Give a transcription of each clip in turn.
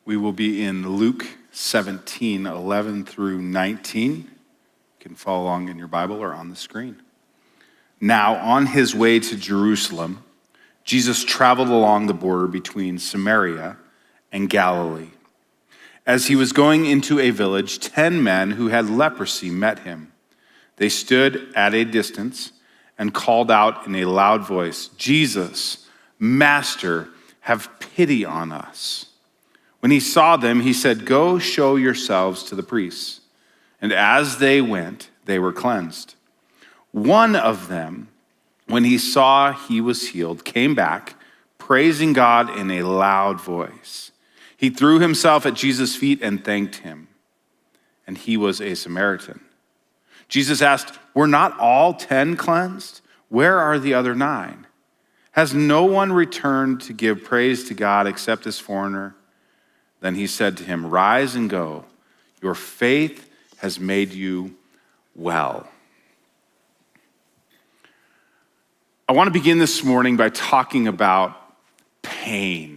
We will be in Luke 17, 11 through 19. You can follow along in your Bible or on the screen. Now, on his way to Jerusalem, Jesus traveled along the border between Samaria and Galilee. As he was going into a village, 10 men who had leprosy met him. They stood at a distance and called out in a loud voice, "Jesus, Master, have pity on us." When he saw them, he said, "Go show yourselves to the priests." And as they went, they were cleansed. One of them, when he saw he was healed, came back, praising God in a loud voice. He threw himself at Jesus' feet and thanked him. And he was a Samaritan. Jesus asked, "Were not all 10 cleansed? Where are the other 9? Has no one returned to give praise to God except this foreigner?" Then he said to him, "Rise and go. Your faith has made you well." I want to begin this morning by talking about pain.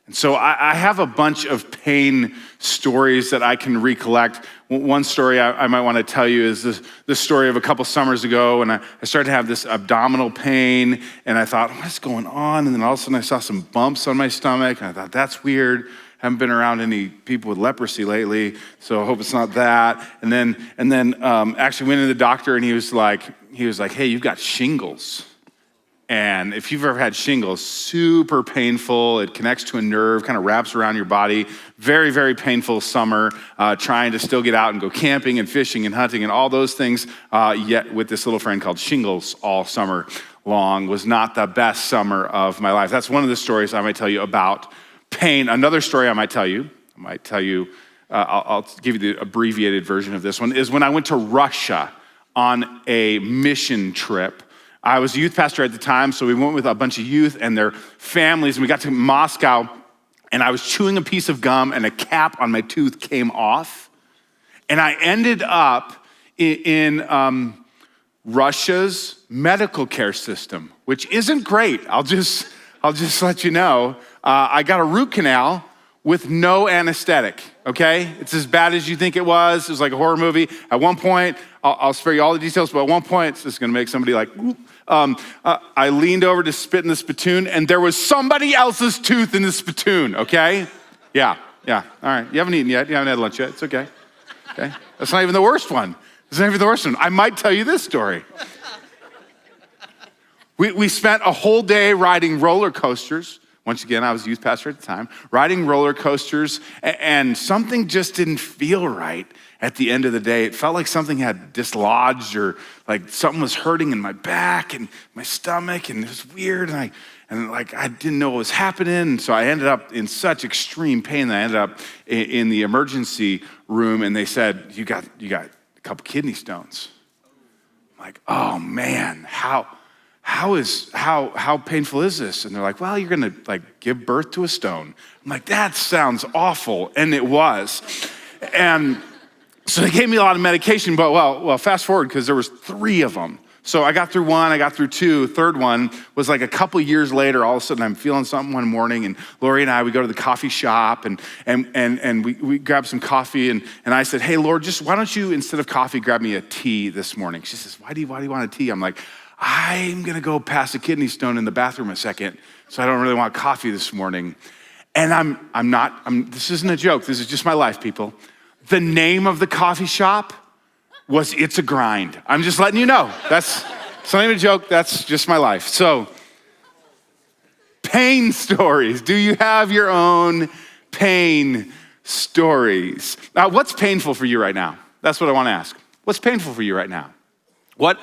And so I have a bunch of pain stories that I can recollect. One story I might want to tell you is the story of a couple summers ago when I started to have this abdominal pain, and I thought, what's going on? And then all of a sudden I saw some bumps on my stomach, and I thought, that's weird. I haven't been around any people with leprosy lately, so I hope it's not that. And then actually went to the doctor, and he was like, "Hey, you've got shingles." And if you've ever had shingles, super painful. It connects to a nerve, kind of wraps around your body. Very, very painful summer, trying to still get out and go camping and fishing and hunting and all those things, yet with this little friend called shingles all summer long was not the best summer of my life. That's one of the stories I might tell you about pain. Another story I might tell you, I'll give you the abbreviated version of this one, is when I went to Russia on a mission trip. I was a youth pastor at the time, so we went with a bunch of youth and their families, and we got to Moscow, and I was chewing a piece of gum, and a cap on my tooth came off, and I ended up in Russia's medical care system, which isn't great. I'll just let you know. I got a root canal with no anesthetic, okay? It's as bad as you think it was. It was like a horror movie. At one point, I'll spare you all the details, but at one point, this is gonna make somebody like, I leaned over to spit in the spittoon, and there was somebody else's tooth in the spittoon, okay? Yeah, all right. You haven't eaten yet. You haven't had lunch yet. It's okay. That's not even the worst one. I might tell you this story. We spent a whole day riding roller coasters. Once again, I was a youth pastor at the time, riding roller coasters, and something just didn't feel right at the end of the day. It felt like something had dislodged, or like something was hurting in my back and my stomach, and it was weird, and I didn't know what was happening, and so I ended up in such extreme pain that I ended up in the emergency room, and they said, you got a couple kidney stones. I'm like, oh man, how painful is this? And they're like, well, you're gonna give birth to a stone. I'm like, that sounds awful, and it was. And so they gave me a lot of medication, but well, fast forward, because there was 3 of them. So I got through 1, I got through 2. Third one was like a couple years later. All of a sudden, I'm feeling something one morning, and Lori and I, we go to the coffee shop, and we grab some coffee, and I said, hey, Lord, just why don't you, instead of coffee, grab me a tea this morning? She says, why do you want a tea? I'm like, I'm gonna go pass a kidney stone in the bathroom a second, so I don't really want coffee this morning. And this isn't a joke, this is just my life, people. The name of the coffee shop was It's a Grind. I'm just letting you know. It's not even a joke, that's just my life. So, pain stories. Do you have your own pain stories? Now, what's painful for you right now? That's what I wanna ask. What's painful for you right now? What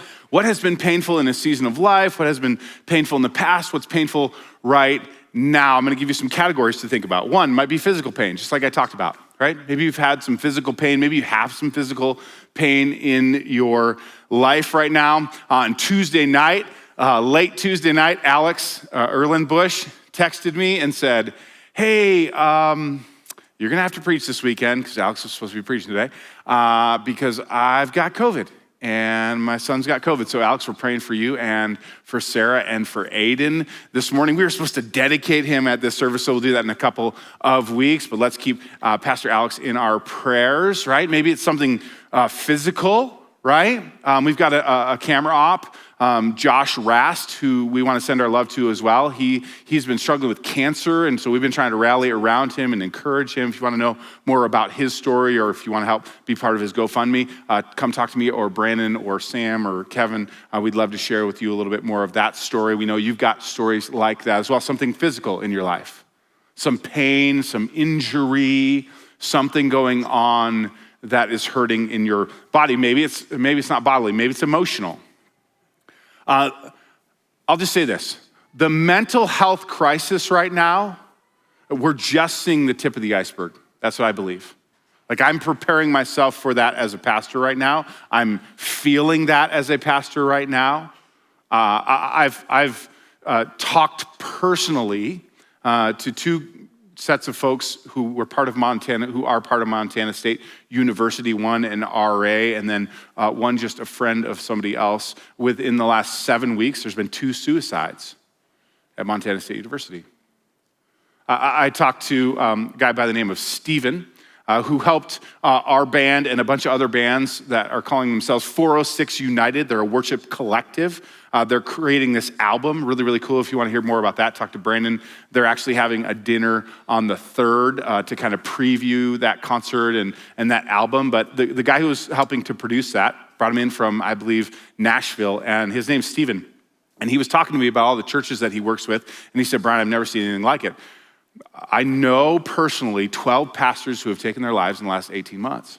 has been painful in a season of life? What has been painful in the past? What's painful right now? I'm gonna give you some categories to think about. One might be physical pain, just like I talked about, right? Maybe you've had some physical pain. Maybe you have some physical pain in your life right now. On Tuesday night, late Tuesday night, Alex Erlenbush texted me and said, hey, you're gonna have to preach this weekend, because Alex was supposed to be preaching today, because I've got COVID. and my son's got COVID. So Alex, we're praying for you and for Sarah and for Aiden this morning. We were supposed to dedicate him at this service, so we'll do that in a couple of weeks. But let's keep Pastor Alex in our prayers, right? Maybe it's something physical, right? We've got a camera op, Josh Rast, who we want to send our love to as well. He's been struggling with cancer, and so we've been trying to rally around him and encourage him. If you want to know more about his story, or if you want to help be part of his GoFundMe, come talk to me or Brandon or Sam or Kevin. We'd love to share with you a little bit more of that story. We know you've got stories like that as well, something physical in your life, some pain, some injury, something going on that is hurting in your body. Maybe it's not bodily, maybe it's emotional. I'll just say this. The mental health crisis right now, we're just seeing the tip of the iceberg. That's what I believe. Like, I'm preparing myself for that as a pastor right now. I'm feeling that as a pastor right now. I've talked personally to two sets of folks who are part of Montana State University, one an RA, and then one just a friend of somebody else. Within the last 7 weeks, there's been 2 suicides at Montana State University. I talked to a guy by the name of Stephen, who helped our band and a bunch of other bands that are calling themselves 406 United. They're a worship collective. They're creating this album, really, really cool. If you want to hear more about that, talk to Brandon. They're actually having a dinner on the 3rd to kind of preview that concert and that album. But the guy who was helping to produce that brought him in from, I believe, Nashville, and his name's Stephen. And he was talking to me about all the churches that he works with, and he said, Brian, I've never seen anything like it. I know personally 12 pastors who have taken their lives in the last 18 months.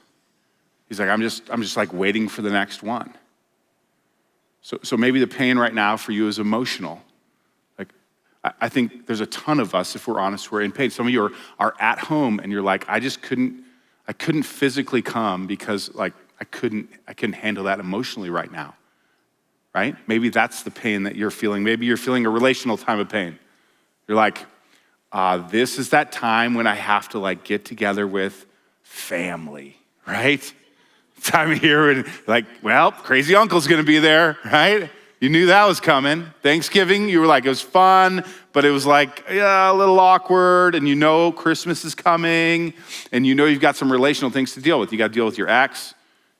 He's like, I'm just like waiting for the next one. So maybe the pain right now for you is emotional. Like, I think there's a ton of us, if we're honest, who are in pain. Some of you are at home and you're like, I couldn't physically come because like I couldn't handle that emotionally right now, right? Maybe that's the pain that you're feeling. Maybe you're feeling a relational time of pain. You're like, this is that time when I have to like get together with family, right? Time of year when like, well, crazy uncle's gonna be there, right? You knew that was coming. Thanksgiving, you were like, it was fun, but it was like, yeah, a little awkward, and you know Christmas is coming, and you know you've got some relational things to deal with. You gotta deal with your ex,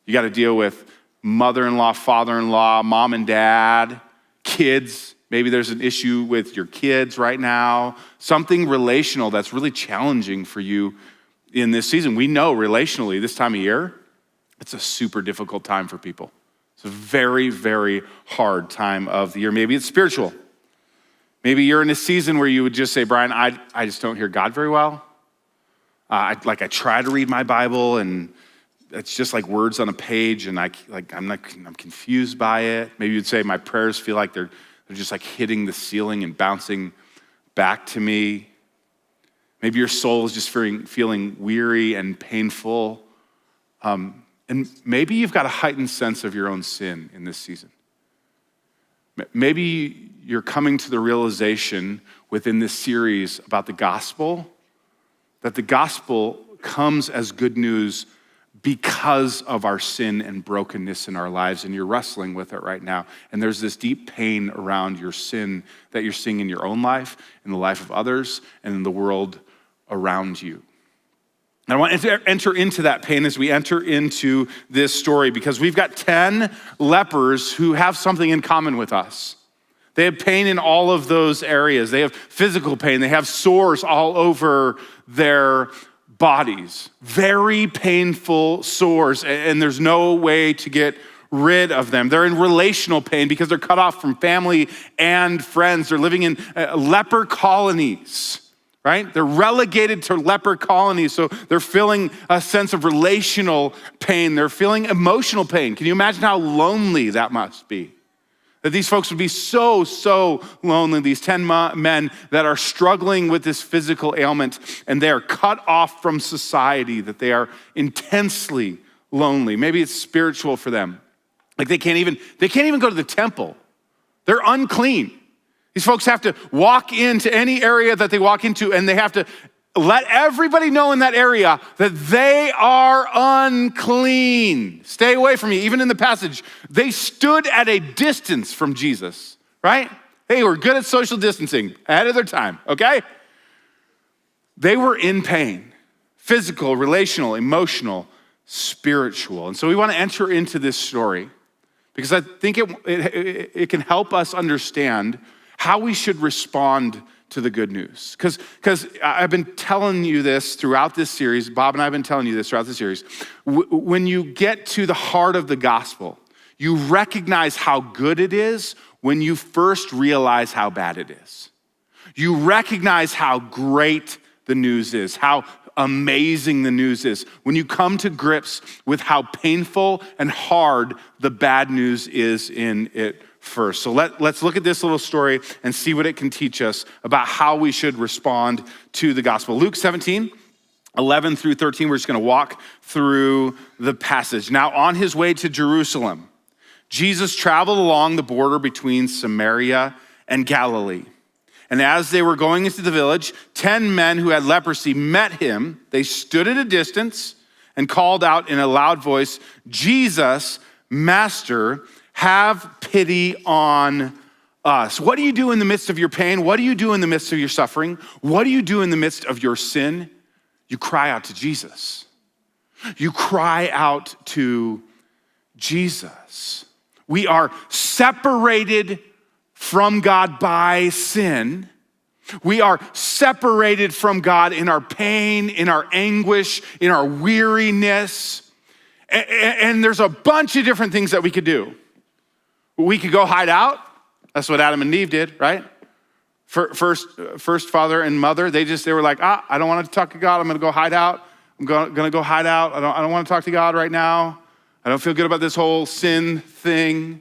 you gotta deal with mother-in-law, father-in-law, mom and dad, kids. Maybe there's an issue with your kids right now, something relational that's really challenging for you in this season. We know relationally this time of year, it's a super difficult time for people. It's a very, very hard time of the year. Maybe it's spiritual. Maybe you're in a season where you would just say, Brian, I just don't hear God very well. I try to read my Bible and it's just like words on a page and I'm confused by it. Maybe you'd say my prayers feel like they're just like hitting the ceiling and bouncing back to me. Maybe your soul is just feeling weary and painful. And maybe you've got a heightened sense of your own sin in this season. Maybe you're coming to the realization within this series about the gospel, that the gospel comes as good news because of our sin and brokenness in our lives, and you're wrestling with it right now. And there's this deep pain around your sin that you're seeing in your own life, in the life of others, and in the world around you. And I want to enter into that pain as we enter into this story, because we've got 10 lepers who have something in common with us. They have pain in all of those areas. They have physical pain. They have sores all over their bodies. Very painful sores, and there's no way to get rid of them. They're in relational pain because they're cut off from family and friends. They're living in leper colonies. Right? They're relegated to leper colonies, so they're feeling a sense of relational pain. They're feeling emotional pain. Can you imagine how lonely that must be? That these folks would be so lonely, these 10 men that are struggling with this physical ailment, and they are cut off from society, that they are intensely lonely. Maybe it's spiritual for them. Like they can't even go to the temple. They're unclean. These folks have to walk into any area that they walk into, and they have to let everybody know in that area that they are unclean. Stay away from me. Even in the passage, they stood at a distance from Jesus, right? They were good at social distancing, ahead of their time, okay? They were in pain, physical, relational, emotional, spiritual. And so we want to enter into this story because I think it can help us understand how we should respond to the good news. Because I've been telling you this throughout this series, Bob and I have been telling you this throughout the series. When you get to the heart of the gospel, you recognize how good it is when you first realize how bad it is. You recognize how great the news is, how amazing the news is, when you come to grips with how painful and hard the bad news is in it first. So let's look at this little story and see what it can teach us about how we should respond to the gospel. Luke 17, 11 through 13, we're just gonna walk through the passage. Now, on his way to Jerusalem, Jesus traveled along the border between Samaria and Galilee. And as they were going into the village, 10 men who had leprosy met him. They stood at a distance and called out in a loud voice, "Jesus, Master, have pity on us." What do you do in the midst of your pain? What do you do in the midst of your suffering? What do you do in the midst of your sin? You cry out to Jesus. You cry out to Jesus. We are separated from God by sin. We are separated from God in our pain, in our anguish, in our weariness. And there's a bunch of different things that we could do. We could go hide out. That's what Adam and Eve did, right? First father and mother, they were like, I don't want to talk to God. I'm going to go hide out. I'm going to go hide out. I don't want to talk to God right now. I don't feel good about this whole sin thing,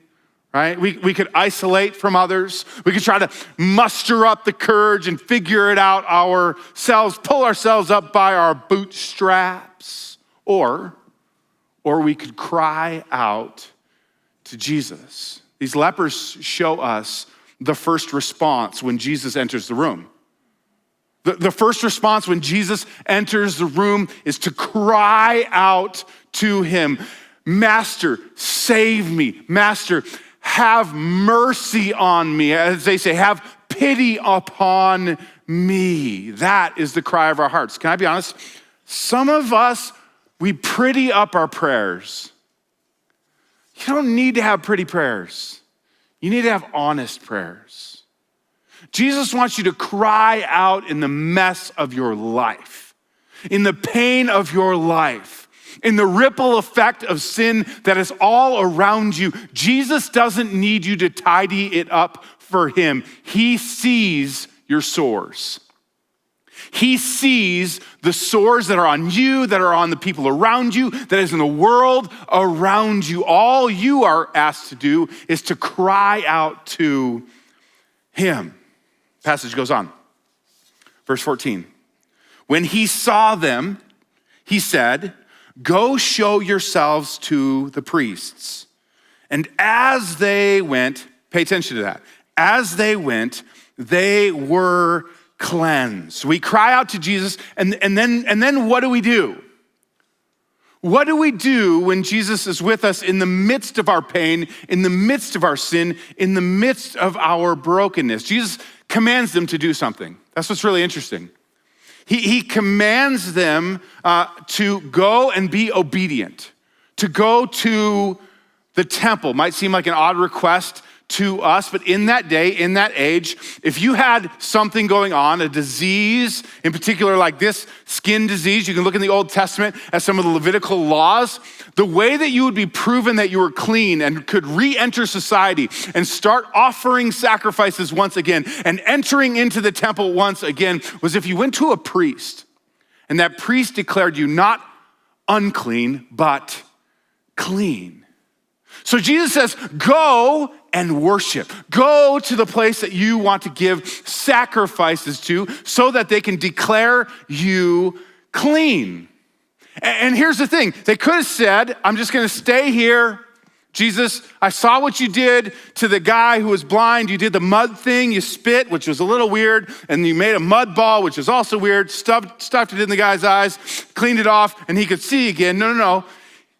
right? We could isolate from others. We could try to muster up the courage and figure it out ourselves, pull ourselves up by our bootstraps. Or we could cry out to Jesus. These lepers show us the first response when Jesus enters the room. The first response when Jesus enters the room is to cry out to him. Master, save me. Master, have mercy on me. As they say, have pity upon me. That is the cry of our hearts. Can I be honest? Some of us, we pretty up our prayers. You don't need to have pretty prayers. You need to have honest prayers. Jesus wants you to cry out in the mess of your life, in the pain of your life, in the ripple effect of sin that is all around you. Jesus doesn't need you to tidy it up for him. He sees your sores. He sees the sores that are on you, that are on the people around you, that is in the world around you. All you are asked to do is to cry out to him. Passage goes on. Verse 14. When he saw them, he said, "Go show yourselves to the priests." And as they went, pay attention to that. As they went, they were cleansed. We cry out to Jesus, and then what do we do? What do we do when Jesus is with us in the midst of our pain, in the midst of our sin, in the midst of our brokenness? Jesus commands them to do something. That's what's really interesting. He commands them to go and be obedient, to go to the temple. Might seem like an odd request to us, but in that day, in that age, if you had something going on, a disease, in particular like this skin disease, you can look in the Old Testament at some of the Levitical laws, the way that you would be proven that you were clean and could re-enter society and start offering sacrifices once again and entering into the temple once again was if you went to a priest and that priest declared you not unclean, but clean. So Jesus says, go and worship. Go to the place that you want to give sacrifices to so that they can declare you clean. And here's the thing. They could have said, I'm just going to stay here, Jesus, I saw what you did to the guy who was blind. You did the mud thing, you spit, which was a little weird, and you made a mud ball, which was also weird, stuffed it in the guy's eyes, cleaned it off, and he could see again. No.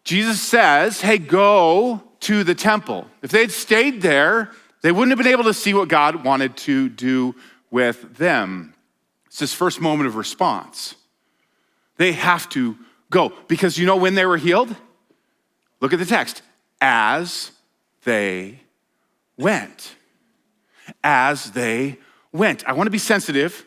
Jesus says, hey, go to the temple. If they'd stayed there, they wouldn't have been able to see what God wanted to do with them. It's this first moment of response. They have to go, because you know when they were healed? Look at the text. As they went. As they went. I want to be sensitive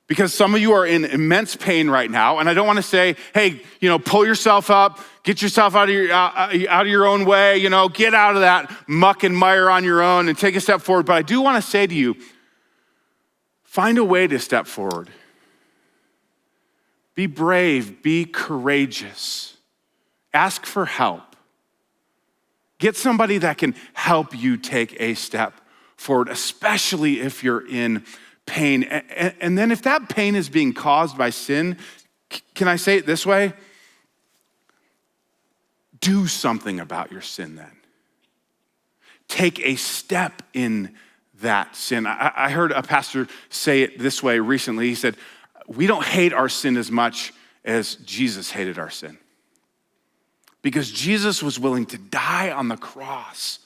because some of you are in immense pain right now, and I don't want to say, hey, pull yourself up, get yourself out of your own way, get out of that muck and mire on your own and take a step forward. But I do want to say to you, find a way to step forward. Be brave, be courageous. Ask for help. Get somebody that can help you take a step forward, especially if you're in pain. And then if that pain is being caused by sin, can I say it this way? Do something about your sin then. Take a step in that sin. I heard a pastor say it this way recently. He said, we don't hate our sin as much as Jesus hated our sin. Because Jesus was willing to die on the cross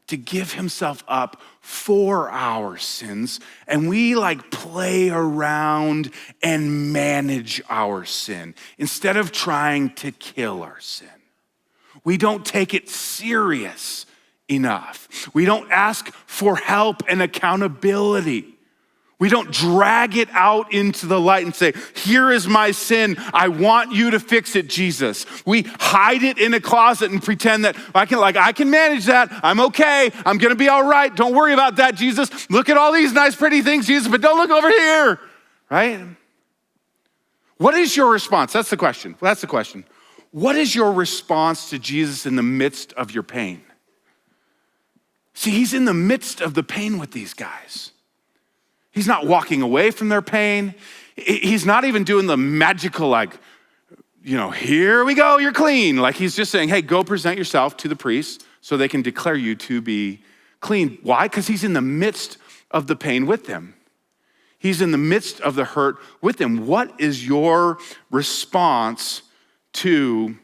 to give himself up for our sins. And we play around and manage our sin instead of trying to kill our sin. We don't take it serious enough. We don't ask for help and accountability. We don't drag it out into the light and say, here is my sin. I want you to fix it, Jesus. We hide it in a closet and pretend that I can manage that. I'm okay. I'm going to be all right. Don't worry about that, Jesus. Look at all these nice, pretty things, Jesus, but don't look over here, right? What is your response? That's the question. What is your response to Jesus in the midst of your pain? See, he's in the midst of the pain with these guys. He's not walking away from their pain. He's not even doing the magical, here we go, you're clean. He's just saying, hey, go present yourself to the priest so they can declare you to be clean. Why? Because he's in the midst of the pain with them. He's in the midst of the hurt with them. What is your response to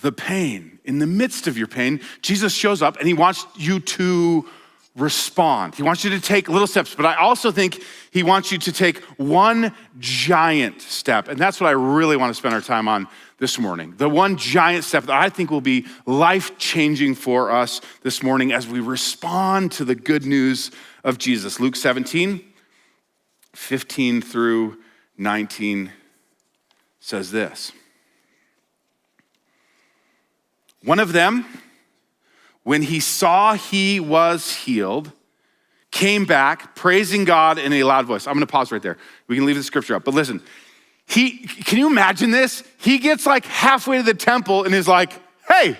the pain? In the midst of your pain, Jesus shows up and he wants you to respond. He wants you to take little steps, but I also think he wants you to take one giant step. And that's what I really want to spend our time on this morning. The one giant step that I think will be life-changing for us this morning as we respond to the good news of Jesus. Luke 17, 15 through 19 says this. One of them, when he saw he was healed, came back praising God in a loud voice. I'm gonna pause right there. We can leave the scripture up, but listen. Can you imagine this? He gets halfway to the temple and is like, hey,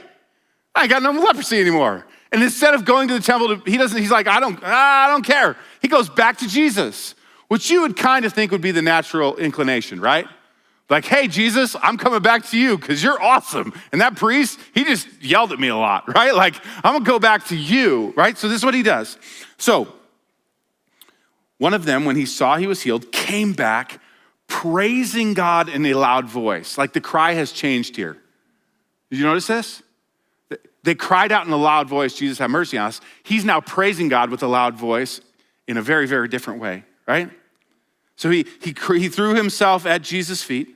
I ain't got no leprosy anymore. And instead of going to the temple, he's like, I don't care. He goes back to Jesus, which you would kind of think would be the natural inclination, right? Hey, Jesus, I'm coming back to you because you're awesome. And that priest, he just yelled at me a lot, right? I'm gonna go back to you, right? So this is what he does. So one of them, when he saw he was healed, came back praising God in a loud voice. The cry has changed here. Did you notice this? They cried out in a loud voice, Jesus, have mercy on us. He's now praising God with a loud voice in a very, very different way, right? So he threw himself at Jesus' feet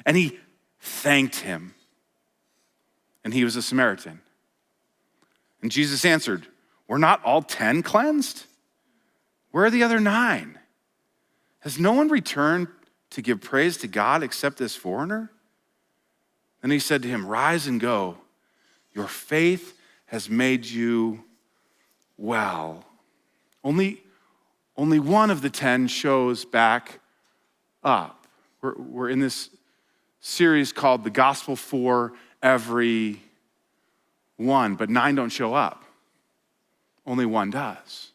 and he thanked him. And he was a Samaritan. And Jesus answered, were not all 10 cleansed? Where are the other 9? Has no one returned to give praise to God except this foreigner? Then he said to him, rise and go. Your faith has made you well. Only one of the 10 shows back up. We're in this series called The Gospel for Every One, but 9 don't show up. Only 1 does.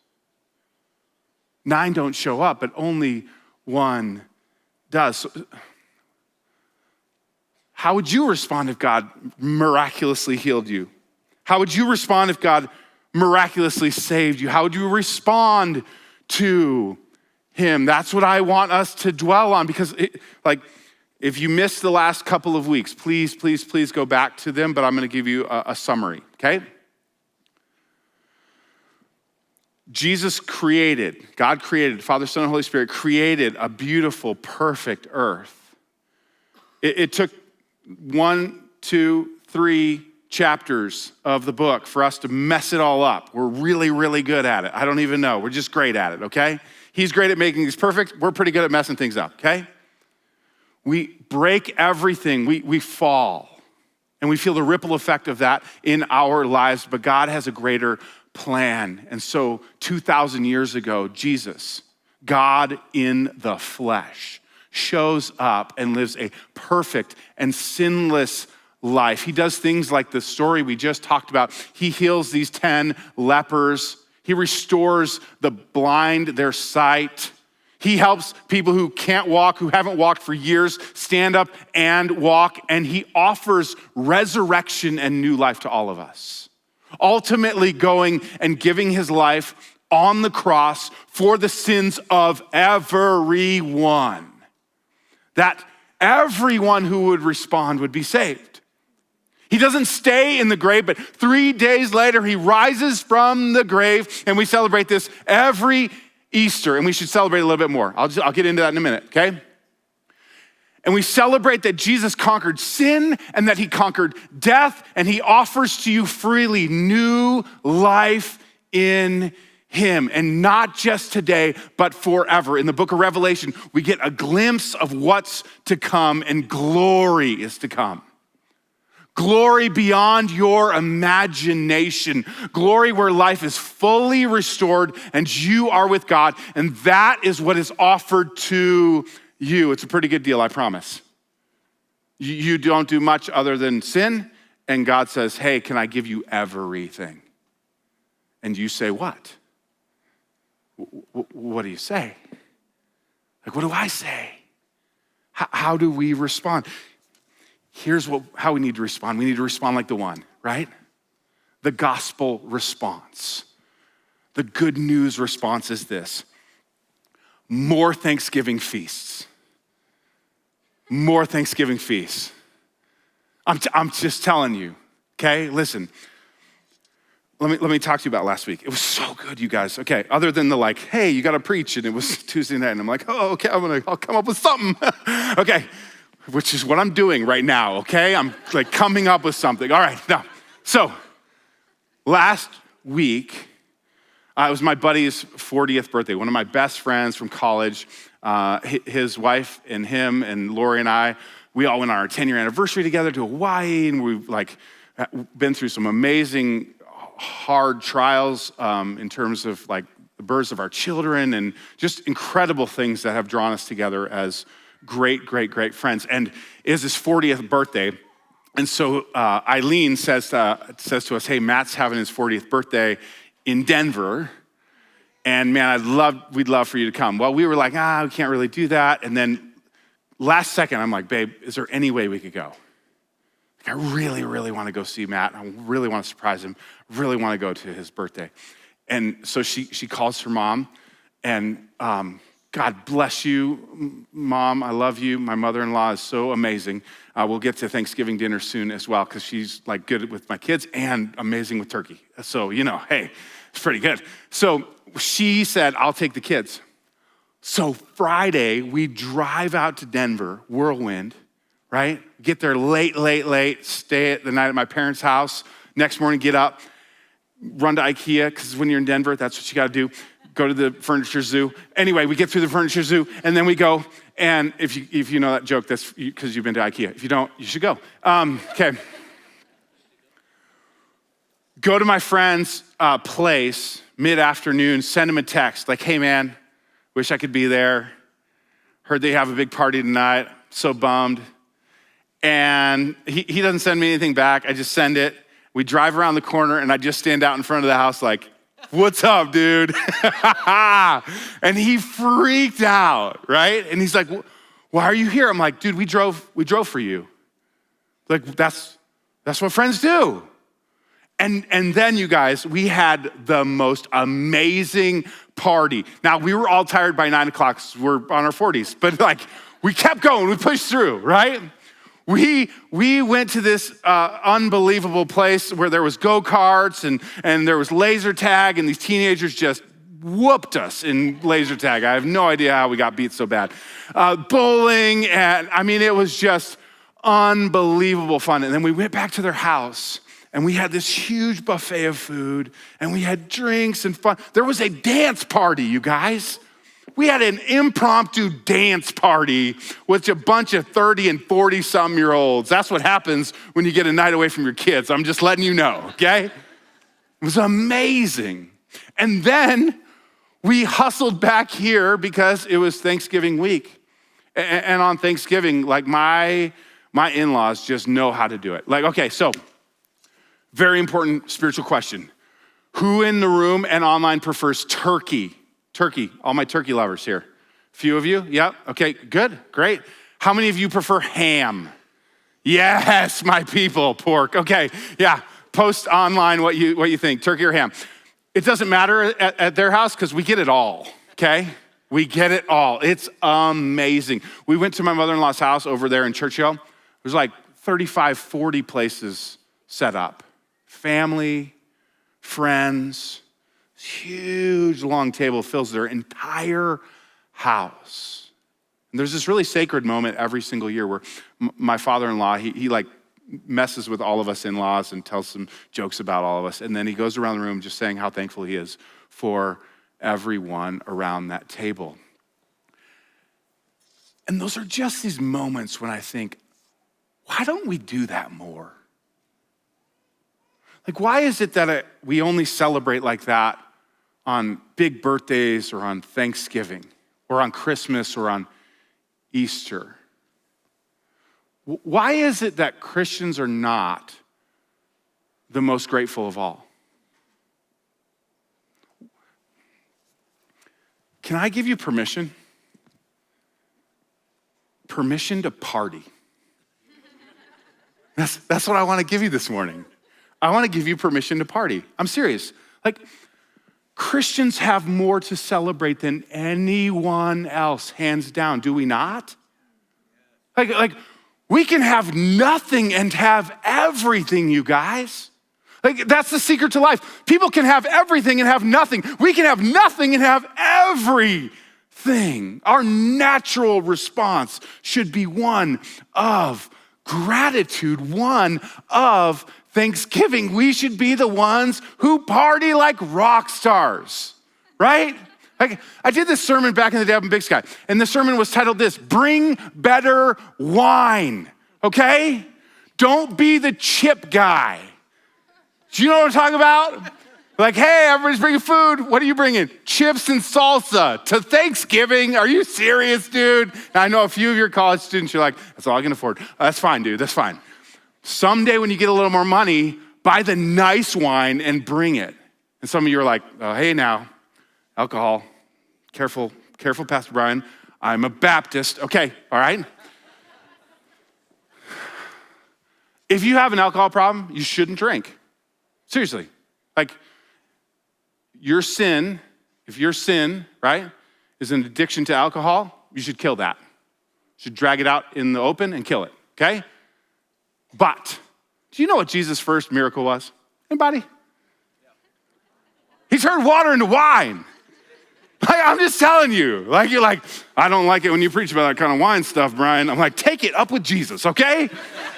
9 don't show up, but only 1 does. So, how would you respond if God miraculously healed you? How would you respond if God miraculously saved you? How would you respond to him? That's what I want us to dwell on, because if you missed the last couple of weeks, please go back to them, but I'm gonna give you a summary, okay? God created, Father, Son, and Holy Spirit created a beautiful, perfect earth. It took 1, 2, 3 chapters of the book for us to mess it all up. We're really, really good at it. I don't even know. We're just great at it, okay? He's great at making things perfect. We're pretty good at messing things up, okay? We break everything. We fall. And we feel the ripple effect of that in our lives, but God has a greater plan. And so 2,000 years ago, Jesus, God in the flesh, shows up and lives a perfect and sinless life. He does things like the story we just talked about. He heals these 10 lepers. He restores the blind their sight. He helps people who can't walk, who haven't walked for years, stand up and walk. And he offers resurrection and new life to all of us. Ultimately going and giving his life on the cross for the sins of everyone, that everyone who would respond would be saved. He doesn't stay in the grave, but 3 days later, he rises from the grave, and we celebrate this every Easter, and we should celebrate a little bit more. I'll get into that in a minute, okay? And we celebrate that Jesus conquered sin and that he conquered death, and he offers to you freely new life in him, and not just today, but forever. In the book of Revelation, we get a glimpse of what's to come, and glory is to come. Glory beyond your imagination. Glory where life is fully restored and you are with God, and that is what is offered to you. It's a pretty good deal, I promise. You don't do much other than sin, and God says, hey, can I give you everything? And you say, what? What do you say? Like, what do I say? How do we respond? Here's how we need to respond. We need to respond like the one, right? The gospel response. The good news response is this: more Thanksgiving feasts. More Thanksgiving feasts. I'm just telling you, okay? Listen, let me talk to you about last week. It was so good, you guys. Okay, other than the hey, you gotta preach, and it was Tuesday night, and I'm like, oh, okay, I'll come up with something. Okay, which is what I'm doing right now, okay? I'm coming up with something. All right, now, so last week, it was my buddy's 40th birthday, one of my best friends from college. His wife and him and Lori and I, we all went on our 10-year anniversary together to Hawaii, and we've been through some amazing hard trials in terms of the births of our children, and just incredible things that have drawn us together as great, great, great friends. And it is his 40th birthday. And so Eileen says to us, hey, Matt's having his 40th birthday in Denver. And man, we'd love for you to come. Well, we were like, we can't really do that. And then last second, I'm like, babe, is there any way we could go? I really, really want to go see Matt. I really want to surprise him. Really want to go to his birthday. And so she calls her mom, and God bless you, Mom. I love you. My mother-in-law is so amazing. We'll get to Thanksgiving dinner soon as well, because she's good with my kids and amazing with turkey. So, hey, it's pretty good. So she said, I'll take the kids. So Friday, we drive out to Denver, whirlwind, right? Get there late, stay the night at my parents' house. Next morning, get up, run to IKEA, because when you're in Denver, that's what you got to do. Go to the furniture zoo. Anyway, we get through the furniture zoo, and then we go, and if you know that joke, that's because you've been to IKEA. If you don't, you should go. Okay. Go to my friend's place mid-afternoon, send him a text, hey man, wish I could be there. Heard they have a big party tonight, so bummed. And he doesn't send me anything back, I just send it. We drive around the corner, and I just stand out in front of the house what's up, dude? And he freaked out, right? And he's like, why are you here? I'm like, dude, we drove for you. That's what friends do. And then, you guys, we had the most amazing party. Now, we were all tired by 9 o'clock, 'cause we're on our 40s, but like, we kept going, we pushed through, right? We went to this unbelievable place where there was go-karts and there was laser tag, and these teenagers just whooped us in laser tag. I have no idea how we got beat so bad. Bowling, and I mean, it was just unbelievable fun. And then we went back to their house, and we had this huge buffet of food, and we had drinks and fun. There was a dance party, you guys. We had an impromptu dance party with a bunch of 30 and 40-some-year-olds. That's what happens when you get a night away from your kids. I'm just letting you know, okay? It was amazing. And then we hustled back here because it was Thanksgiving week. And on Thanksgiving, like my in-laws just know how to do it. Like, okay, so very important spiritual question. Who in the room and online prefers turkey? Turkey, all my turkey lovers here. Few of you, yep, okay, good, great. How many of you prefer ham? Yes, my people, pork. Okay, yeah, post online what you think, turkey or ham. It doesn't matter at their house because we get it all, okay? We get it all. It's amazing. We went to my mother-in-law's house over there in Churchill. There's like 35, 40 places set up. Family, friends, huge long table fills their entire house. And there's this really sacred moment every single year where my father-in-law, he like messes with all of us in-laws and tells some jokes about all of us. And then he goes around the room just saying how thankful he is for everyone around that table. And those are just these moments when I think, why don't we do that more? Like, why is it that we only celebrate like that on big birthdays or on Thanksgiving or on Christmas or on Easter? Why is it that Christians are not the most grateful of all? Can I give you permission? Permission to party. That's what I want to give you this morning. I want to give you permission to party. I'm serious. Like, Christians have more to celebrate than anyone else, hands down. Do we not? Like we can have nothing and have everything, you guys. Like, that's the secret to life. People can have everything and have nothing. We can have nothing and have everything. Our natural response should be one of gratitude, one of Thanksgiving. We should be the ones who party like rock stars, right? Like, I did this sermon back in the day up in Big Sky, and the sermon was titled this, Bring Better Wine, okay? Don't be the chip guy. Do you know what I'm talking about? Like, hey, everybody's bringing food. What are you bringing? Chips and salsa to Thanksgiving. Are you serious, dude? Now, I know a few of your college students, you're like, that's all I can afford. That's fine, dude, that's fine. Someday when you get a little more money, buy the nice wine and bring it. And some of you are like, oh, hey now, alcohol. Careful, Pastor Brian. I'm a Baptist. Okay, all right. If you have an alcohol problem, you shouldn't drink. Seriously. Like, your sin, if your sin, right, is an addiction to alcohol, you should kill that. You should drag it out in the open and kill it, okay? But, do you know what Jesus' first miracle was? Anybody? He turned water into wine. Like, I'm just telling you. Like, you're like, I don't like it when you preach about that kind of wine stuff, Brian. I'm like, take it up with Jesus, okay?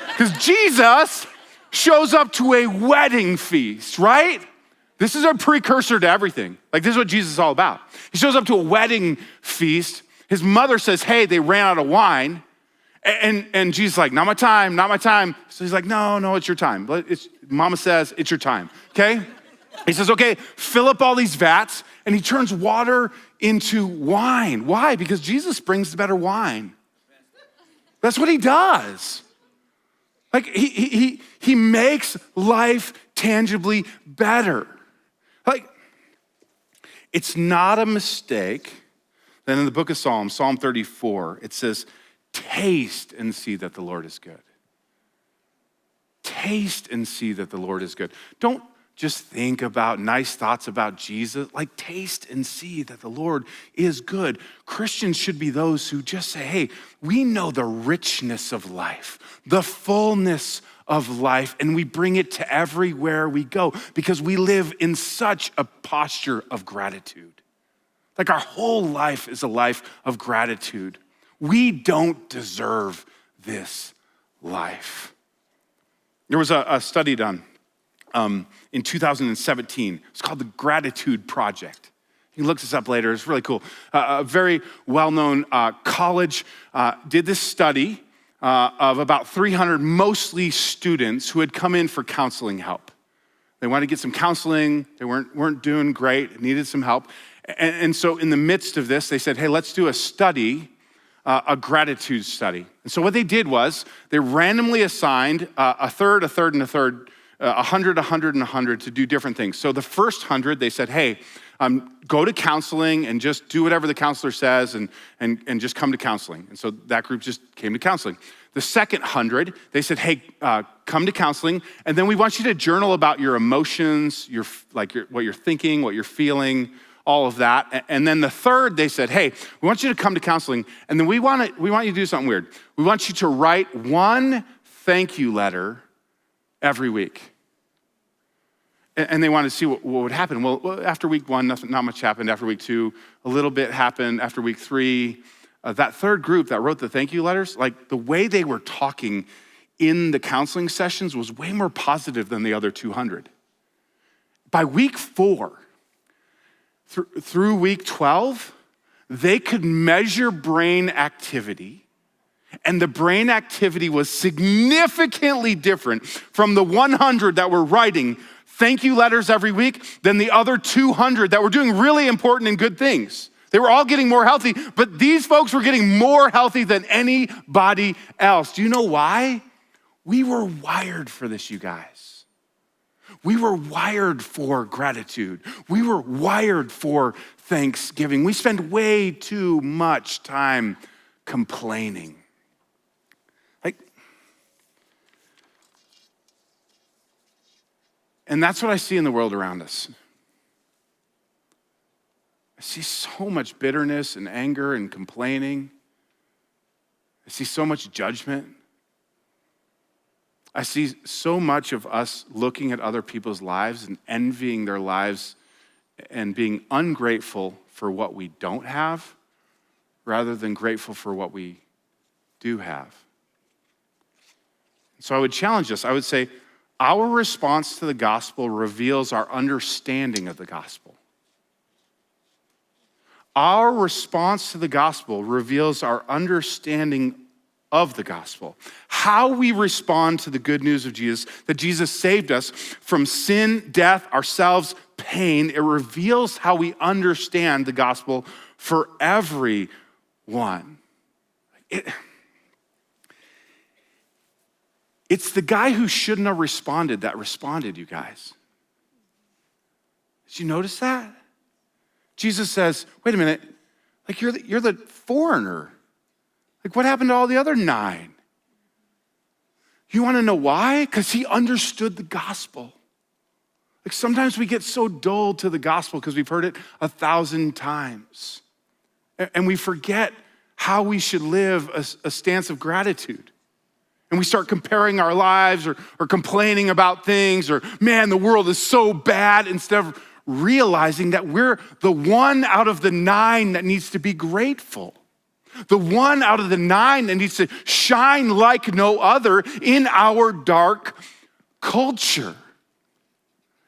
Because Jesus shows up to a wedding feast, right? This is a precursor to everything. Like, this is what Jesus is all about. He shows up to a wedding feast. His mother says, hey, they ran out of wine. And Jesus is like, not my time, not my time. So he's like, no, it's your time. Mama says, it's your time, okay? He says, okay, fill up all these vats. And he turns water into wine. Why? Because Jesus brings the better wine. That's what he does. Like, he makes life tangibly better. Like, it's not a mistake that in the book of Psalms, Psalm 34, it says, taste and see that the Lord is good. taste and see that the Lord is good. Don't just think about nice thoughts about Jesus. Like, taste and see that the Lord is good. Christians should be those who just say, hey, we know the richness of life, the fullness of life, and we bring it to everywhere we go because we live in such a posture of gratitude. Like, our whole life is a life of gratitude. We don't deserve this life. There was a study done in 2017. It's called the Gratitude Project. You can look this up later. It's really cool. A very well-known college did this study of about 300 mostly students who had come in for counseling help. They wanted to get some counseling. They weren't doing great, needed some help. And so in the midst of this, they said, hey, let's do a study, a gratitude study. And so what they did was they randomly assigned a third, and a third, 100, 100, and 100 to do different things. So the first 100, they said, hey, go to counseling and just do whatever the counselor says and just come to counseling. And so that group just came to counseling. The second 100, they said, hey, come to counseling, and then we want you to journal about your emotions, what you're thinking, what you're feeling, all of that. And then the third, they said, hey, we want you to come to counseling, and then we want you to do something weird. We want you to write one thank you letter every week. And they wanted to see what would happen. Well, after week 1, not much happened. After week 2, a little bit happened. After week 3, that third group that wrote the thank you letters, like the way they were talking in the counseling sessions was way more positive than the other 200. By week 4, through week 12, they could measure brain activity, and the brain activity was significantly different from the 100 that were writing thank you letters every week than the other 200 that were doing really important and good things. They were all getting more healthy, but these folks were getting more healthy than anybody else. Do you know why? We were wired for this, you guys. We were wired for gratitude. We were wired for thanksgiving. We spend way too much time complaining. And that's what I see in the world around us. I see so much bitterness and anger and complaining. I see so much judgment. I see so much of us looking at other people's lives and envying their lives and being ungrateful for what we don't have rather than grateful for what we do have. So I would challenge us. I would say, our response to the gospel reveals our understanding of the gospel. Our response to the gospel reveals our understanding of the gospel. How we respond to the good news of Jesus, that Jesus saved us from sin, death, ourselves, pain, it reveals how we understand the gospel for everyone. It's the guy who shouldn't have responded that responded, you guys. Did you notice that? Jesus says, wait a minute, like you're the foreigner. Like, what happened to all the other 9? You wanna know why? Because he understood the gospel. Like, sometimes we get so dull to the gospel because we've heard it 1,000 times. And we forget how we should live a stance of gratitude. And we start comparing our lives or complaining about things or, man, the world is so bad, instead of realizing that we're the one out of the 9 that needs to be grateful. The one out of the 9 that needs to shine like no other in our dark culture.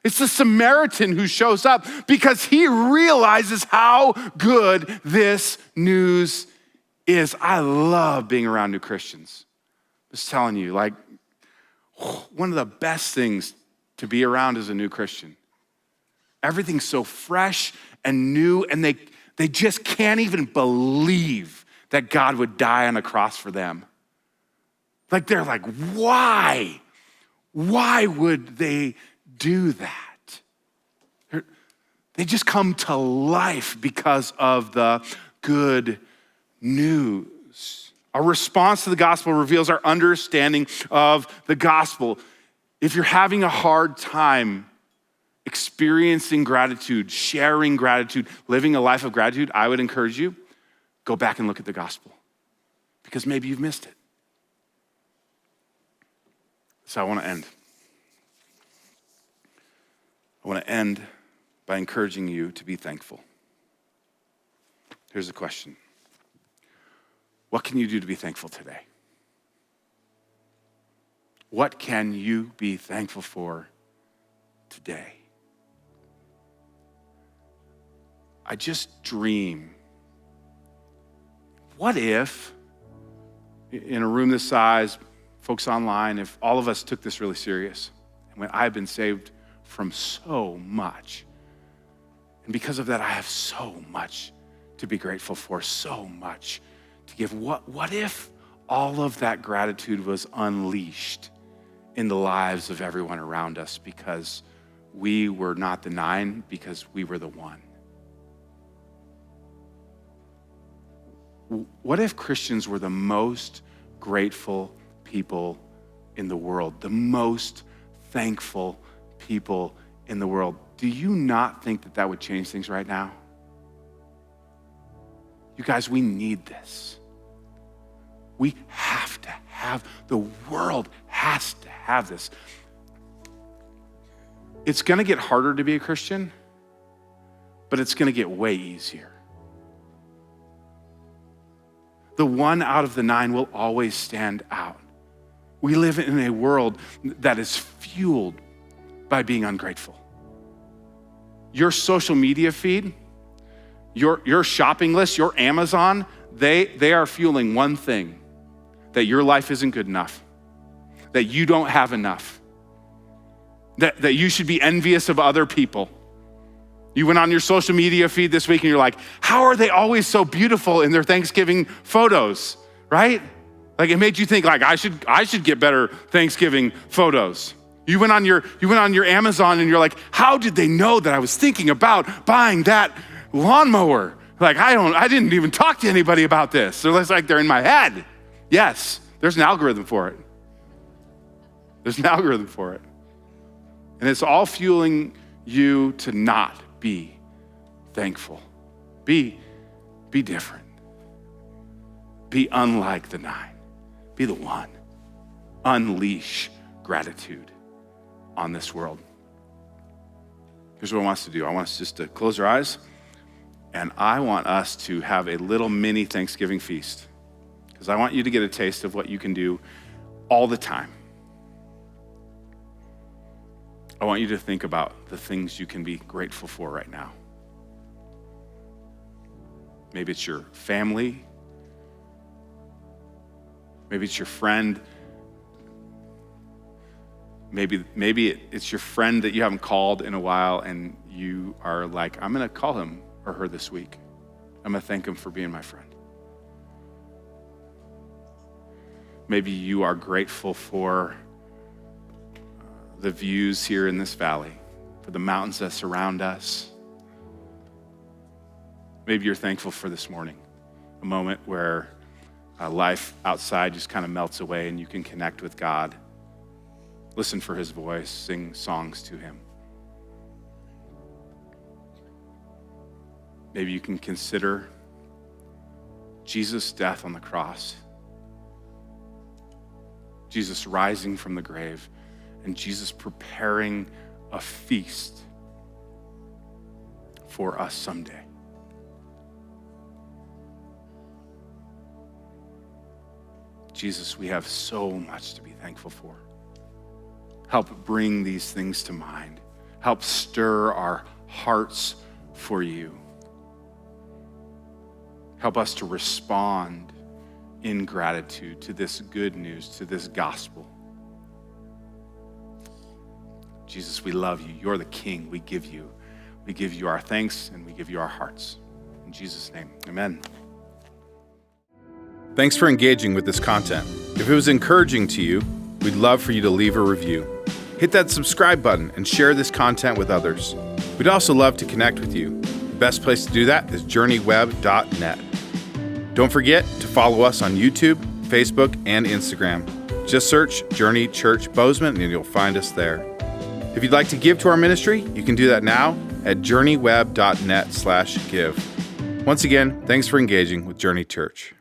It's the Samaritan who shows up because he realizes how good this news is. I love being around new Christians. Just telling you, like, one of the best things to be around as a new Christian. Everything's so fresh and new, and they just can't even believe that God would die on a cross for them. Like, they're like, why? Why would they do that? They just come to life because of the good news. Our response to the gospel reveals our understanding of the gospel. If you're having a hard time experiencing gratitude, sharing gratitude, living a life of gratitude, I would encourage you, go back and look at the gospel because maybe you've missed it. So I want to end. I want to end by encouraging you to be thankful. Here's the question. What can you do to be thankful today? What can you be thankful for today? I just dream. What if, in a room this size, folks online, if all of us took this really serious, and when I've been saved from so much, and because of that, I have so much to be grateful for, so much to give. What if all of that gratitude was unleashed in the lives of everyone around us because we were not the 9, because we were the 1? What if Christians were the most grateful people in the world, the most thankful people in the world? Do you not think that that would change things right now? You guys, we need this. We have to have, the world has to have this. It's gonna get harder to be a Christian, but it's gonna get way easier. The 1 out of the 9 will always stand out. We live in a world that is fueled by being ungrateful. Your social media feed, your shopping list, your Amazon, they are fueling one thing, that your life isn't good enough, that you don't have enough, that you should be envious of other people. You went on your social media feed this week and you're like, how are they always so beautiful in their Thanksgiving photos, right? Like it made you think like I should get better Thanksgiving photos. You went on your Amazon and you're like, how did they know that I was thinking about buying that lawnmower? Like I didn't even talk to anybody about this. So it's like they're in my head. Yes, there's an algorithm for it. There's an algorithm for it. And it's all fueling you to not be thankful. Be different. Be unlike the 9. Be the 1. Unleash gratitude on this world. Here's what I want us to do. I want us just to close our eyes, and I want us to have a little mini Thanksgiving feast, because I want you to get a taste of what you can do all the time. I want you to think about the things you can be grateful for right now. Maybe it's your family. Maybe it's your friend. Maybe it's your friend that you haven't called in a while and you are like, I'm gonna call him or her this week. I'm gonna thank him for being my friend. Maybe you are grateful for the views here in this valley, for the mountains that surround us. Maybe you're thankful for this morning, a moment where life outside just kind of melts away and you can connect with God, listen for his voice, sing songs to him. Maybe you can consider Jesus' death on the cross, Jesus rising from the grave, and Jesus preparing a feast for us someday. Jesus, we have so much to be thankful for. Help bring these things to mind. Help stir our hearts for you. Help us to respond in gratitude to this good news, to this gospel. Jesus, we love you. You're the King. We give you our thanks and we give you our hearts. In Jesus' name, amen. Thanks for engaging with this content. If it was encouraging to you, we'd love for you to leave a review. Hit that subscribe button and share this content with others. We'd also love to connect with you. The best place to do that is journeyweb.net. Don't forget to follow us on YouTube, Facebook, and Instagram. Just search Journey Church Bozeman and you'll find us there. If you'd like to give to our ministry, you can do that now at journeyweb.net/give. Once again, thanks for engaging with Journey Church.